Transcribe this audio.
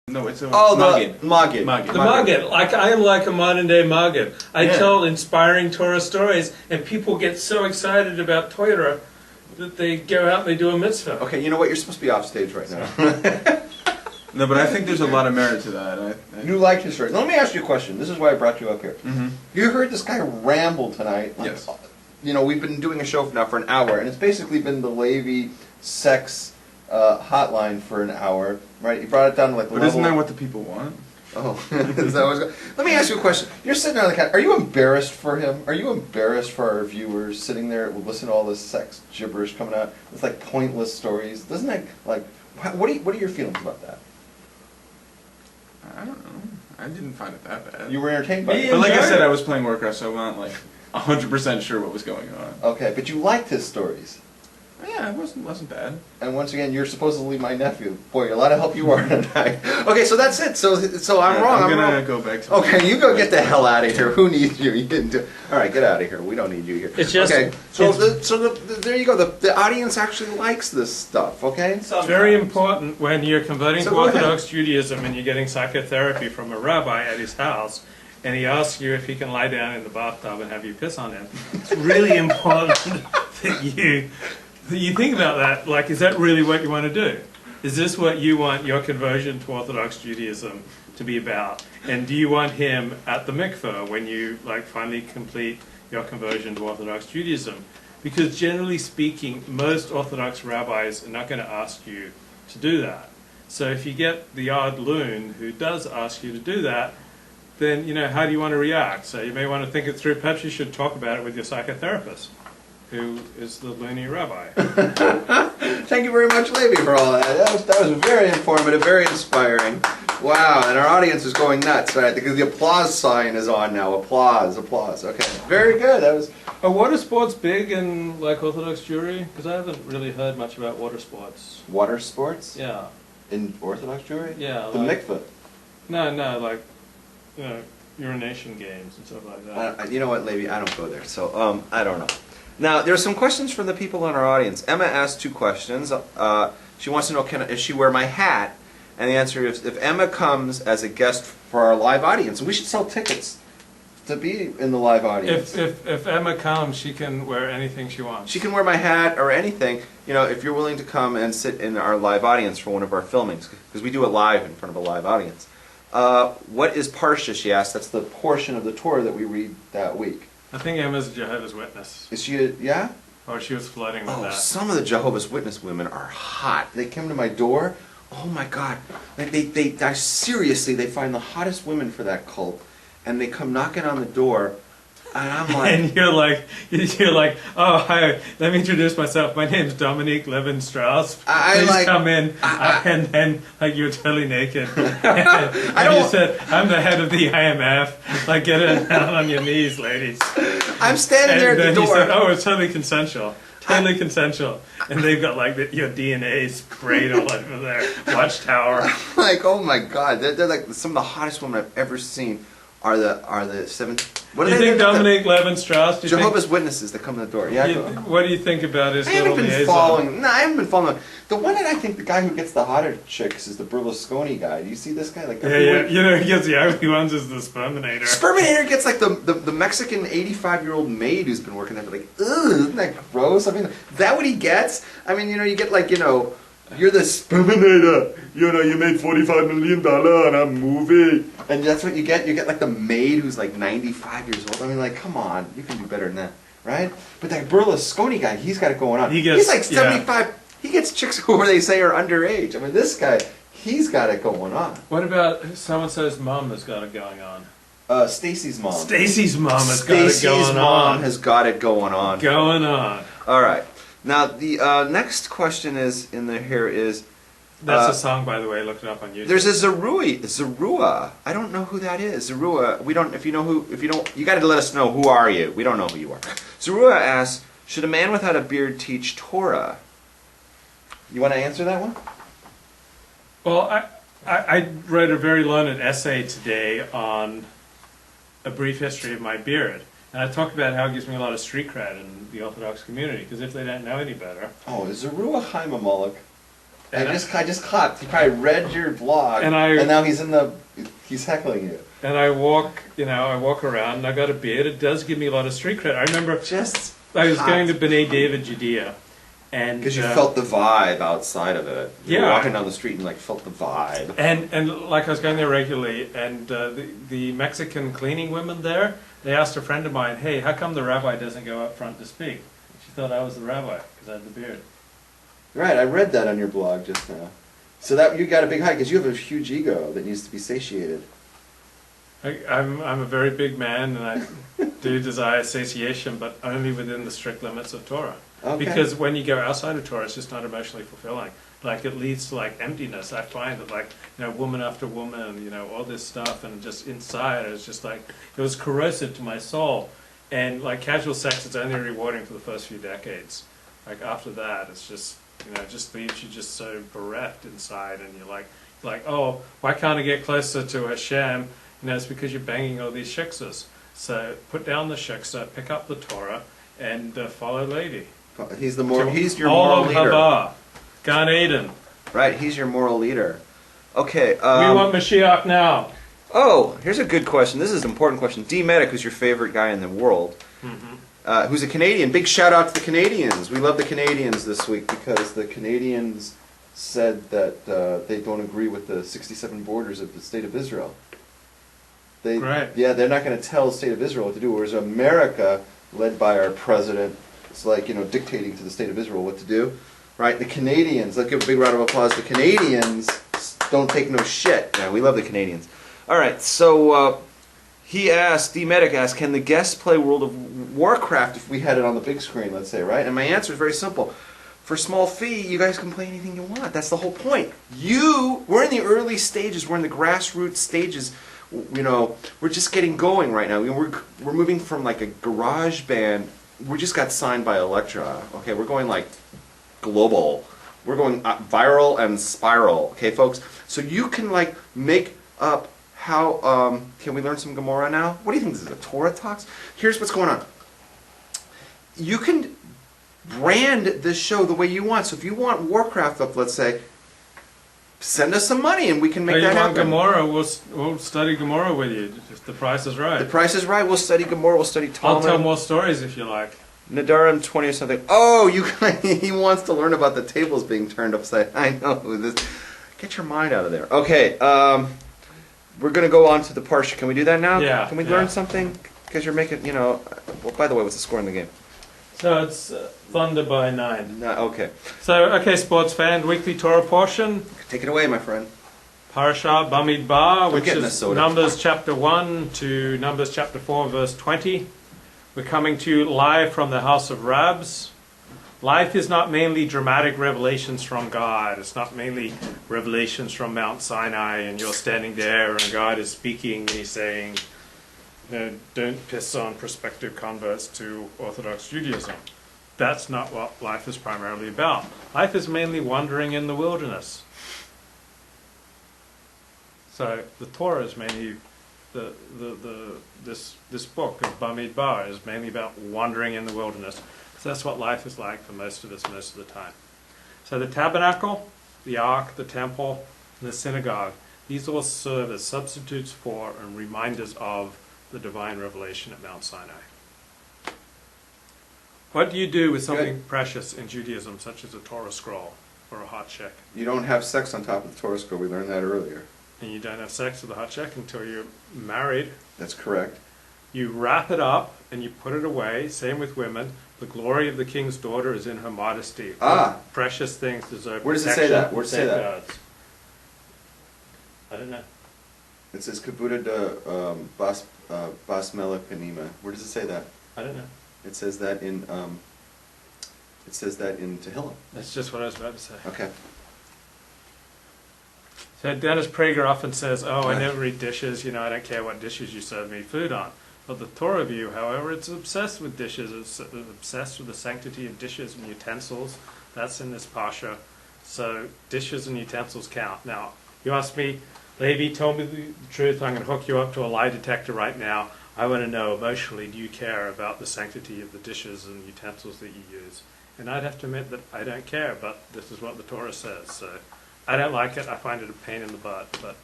No, it's a Maggid. Maggid. Maggid. The Maggid. Like, I am like a modern day Maggid. I tell inspiring Torah stories, and people get so excited about Torah that they go out and they do a mitzvah. Okay, you know what? You're supposed to be off stage right now. No, but I think there's a lot of merit to that. You like his story. Let me ask you a question. This is why I brought you up here. Mm-hmm. You heard this guy ramble tonight. Like, Yes. You know, we've been doing a show now for an hour, and it's basically been the Levy sex hotline for an hour, right? He brought it down to like the But level. isn't that what the people want? Oh, is that what's going? Let me ask you a question. You're sitting there on the couch. Are you embarrassed for him? Are you embarrassed for our viewers sitting there listening to all this sex gibberish coming out? It's like pointless stories. Doesn't that like? What are your feelings about that? I don't know. I didn't find it that bad. You were entertained by it. But like I said, I was playing Warcraft, so I'm not like 100% sure what was going on. Okay, but you liked his stories. Yeah, it wasn't bad. And once again, you're supposedly my nephew. Boy, a lot of help you are tonight. Okay, so that's it. So I'm wrong. I'm wrong. gonna go back to. Okay, you go get the hell out of here. Who needs you? You didn't do. All right, get out of here. We don't need you here. It's just okay. So there you go. The audience actually likes this stuff. Okay. It's very important when you're converting So to go ahead. Orthodox Judaism and you're getting psychotherapy from a rabbi at his house, and he asks you if he can lie down in the bathtub and have you piss on him. It's really important that you think about that. Like, is that really what you want to do? Is this what you want your conversion to Orthodox Judaism to be about? And do you want him at the mikveh when you like finally complete your conversion to Orthodox Judaism? Because generally speaking, most Orthodox rabbis are not going to ask you to do that. So if you get the odd loon who does ask you to do that, then, you know, how do you want to react? So you may want to think it through. Perhaps you should talk about it with your psychotherapist, who is the loony rabbi. Thank you very much, Levy, for all that. That was very informative, very inspiring. Wow, and our audience is going nuts, right? Because the applause sign is on now. Applause, applause. Okay, very good. That was. Are water sports big in like Orthodox Jewry? Because I haven't really heard much about water sports. Water sports? Yeah. In Orthodox Jewry? Yeah. The like, mikveh. No, like, you know, urination games and stuff like that. You know what, Levy? I don't go there, so I don't know. Now, there are some questions from the people in our audience. Emma asked 2 questions. She wants to know, if she wear my hat? And the answer is, if Emma comes as a guest for our live audience, we should sell tickets to be in the live audience. If Emma comes, she can wear anything she wants. She can wear my hat or anything, you know, if you're willing to come and sit in our live audience for one of our filmings, because we do it live in front of a live audience. What is Parsha, she asked? That's the portion of the Torah that we read that week. I think Emma's a Jehovah's Witness. Is she yeah? Or she was flirting with that. Some of the Jehovah's Witness women are hot. They came to my door. Oh my God! Like they seriously, they find the hottest women for that cult, and they come knocking on the door, and I'm like, and you're like, oh hi, let me introduce myself. My name's Dominique Levin Strauss. Please come in. And then like you're totally naked. And you said, I'm the head of the IMF. Like get it down on your knees, ladies. I'm standing there at the door. And then he said, oh, it's totally consensual. Totally consensual. And they've got like your DNA sprayed all over their watchtower. Like, oh my God, they're like some of the hottest women I've ever seen. Are the 7? What do you think Dominique Levin Strauss? Jehovah's Witnesses that come to the door. Yeah. What do you think about his little liaison? I haven't been following. The one that I think the guy who gets the hotter chicks is the Berlusconi guy. Do you see this guy? Like yeah. You know, he gets the ugly ones as the Sperminator. Sperminator gets like the Mexican 85-year-old maid who's been working there. Like, ugh, isn't that gross? I mean, is that what he gets? I mean, you know, you get like, you know. You're the Sperminator. You know, you made $45 million on a movie. And that's what you get. You get like the maid who's like 95 years old. I mean, like, come on. You can do better than that, right? But that Berlusconi guy, he's got it going on. He's like 75. Yeah. He gets chicks who they say are underage. I mean, this guy, he's got it going on. What about so-and-so's mom has got it going on? Stacy's mom. Stacy's mom has got it going on. Stacy's mom has got it going on. Going on. All right. Now, the next question is in here is... That's a song, by the way. Look it up on YouTube. There's a Zerua. I don't know who that is. Zerua. We don't. If you don't. You got to let us know. Who are you? We don't know who you are. Zerua asks, should a man without a beard teach Torah? You want to answer that one? Well, I wrote a very learned essay today on a brief history of my beard. And I talk about how it gives me a lot of street cred in the Orthodox community, because if they don't know any better... Oh, is Zerua Chaim Amalek? I just caught. He probably read your blog, And now he's heckling you. And I walk around, and I got a beard. It does give me a lot of street cred. I remember I was going to B'nai David, Judea, and because you felt the vibe outside of it. You were walking down the street and like felt the vibe. And like I was going there regularly, and the Mexican cleaning women there, they asked a friend of mine, "Hey, how come the rabbi doesn't go up front to speak?" She thought I was the rabbi because I had the beard. Right, I read that on your blog just now. So that you got a big height because you have a huge ego that needs to be satiated. I'm a very big man, and I do desire satiation, but only within the strict limits of Torah. Okay. Because when you go outside of Torah, it's just not emotionally fulfilling. Like it leads to like emptiness. I find that like woman after woman, all this stuff, and just inside, it's just like it was corrosive to my soul. And like casual sex, it's only rewarding for the first few decades. Like after that, it's just it just leaves you just so bereft inside, and you're like, oh, why can't I get closer to Hashem? It's because you're banging all these shiksas. So put down the shiksa, pick up the Torah, and follow Lady. He's your moral leader. Haba, Gan Eden. Right, he's your moral leader. Okay. We want Mashiach now. Oh, here's a good question. This is an important question. D. Medic, who's your favorite guy in the world, who's a Canadian. Big shout out to the Canadians. We love the Canadians this week because the Canadians said that they don't agree with the 67 borders of the State of Israel. Right. Yeah, they're not going to tell the State of Israel what to do, whereas America, led by our president, is like, dictating to the State of Israel what to do. Right? The Canadians, let's give a big round of applause. The Canadians don't take no shit. Yeah, we love the Canadians. All right, so D. Medic asked, can the guests play World of Warcraft if we had it on the big screen, let's say, right? And my answer is very simple. For a small fee, you guys can play anything you want. That's the whole point. We're in the early stages. We're in the grassroots stages. We're just getting going right now. We're moving from like a garage band. We just got signed by Elektra. Okay, we're going like global. We're going viral and spiral. Okay, folks. So you can like make up how. Can we learn some Gemara now? What do you think this is, a Torah talks? Here's what's going on. You can brand this show the way you want. So if you want Warcraft up, let's say, send us some money and we can make that happen. Gemara, we'll study Gemara with you if the price is right. The price is right. We'll study Gemara. We'll study Talmud. I'll tell more stories if you like. Nadarim 20 or something. Oh, he wants to learn about the tables being turned upside. I know this. Get your mind out of there. Okay, we're going to go on to the Parsha. Can we do that now? Yeah. Can we learn something? Because you're making, well, by the way, what's the score in the game? So it's Thunder by 9. Okay. So, okay, sports fan, weekly Torah portion. Take it away, my friend. Parashat Bemidbar, which get in is a soda. Numbers chapter 1 to Numbers chapter 4, verse 20. We're coming to you live from the house of Rabs. Life is not mainly dramatic revelations from God. It's not mainly revelations from Mount Sinai and you're standing there and God is speaking and he's saying, don't piss on prospective converts to Orthodox Judaism. That's not what life is primarily about. Life is mainly wandering in the wilderness. So the Torah is mainly this book of Bamidbar is mainly about wandering in the wilderness. So that's what life is like for most of us most of the time. So the tabernacle, the ark, the temple, and the synagogue, these all serve as substitutes for and reminders of the divine revelation at Mount Sinai. What do you do with something precious in Judaism, such as a Torah scroll or a hot check? You don't have sex on top of the Torah scroll. We learned that earlier. And you don't have sex with a hot check until you're married. That's correct. You wrap it up and you put it away. Same with women. The glory of the king's daughter is in her modesty. Precious things deserve Where does it say that? Where does it say that? I don't know. It says Kabuda de Bas Melech Penima. Where does it say that? I don't know. It says that in Tehillim. That's just what I was about to say. Okay. So Dennis Prager often says, I never eat dishes, I don't care what dishes you serve me food on. But the Torah view, however, it's obsessed with dishes. It's obsessed with the sanctity of dishes and utensils. That's in this Pasha. So dishes and utensils count. Now, you ask me, Levi, tell me the truth. I'm going to hook you up to a lie detector right now. I want to know emotionally, do you care about the sanctity of the dishes and utensils that you use? And I'd have to admit that I don't care, but this is what the Torah says. So I don't like it. I find it a pain in the butt, but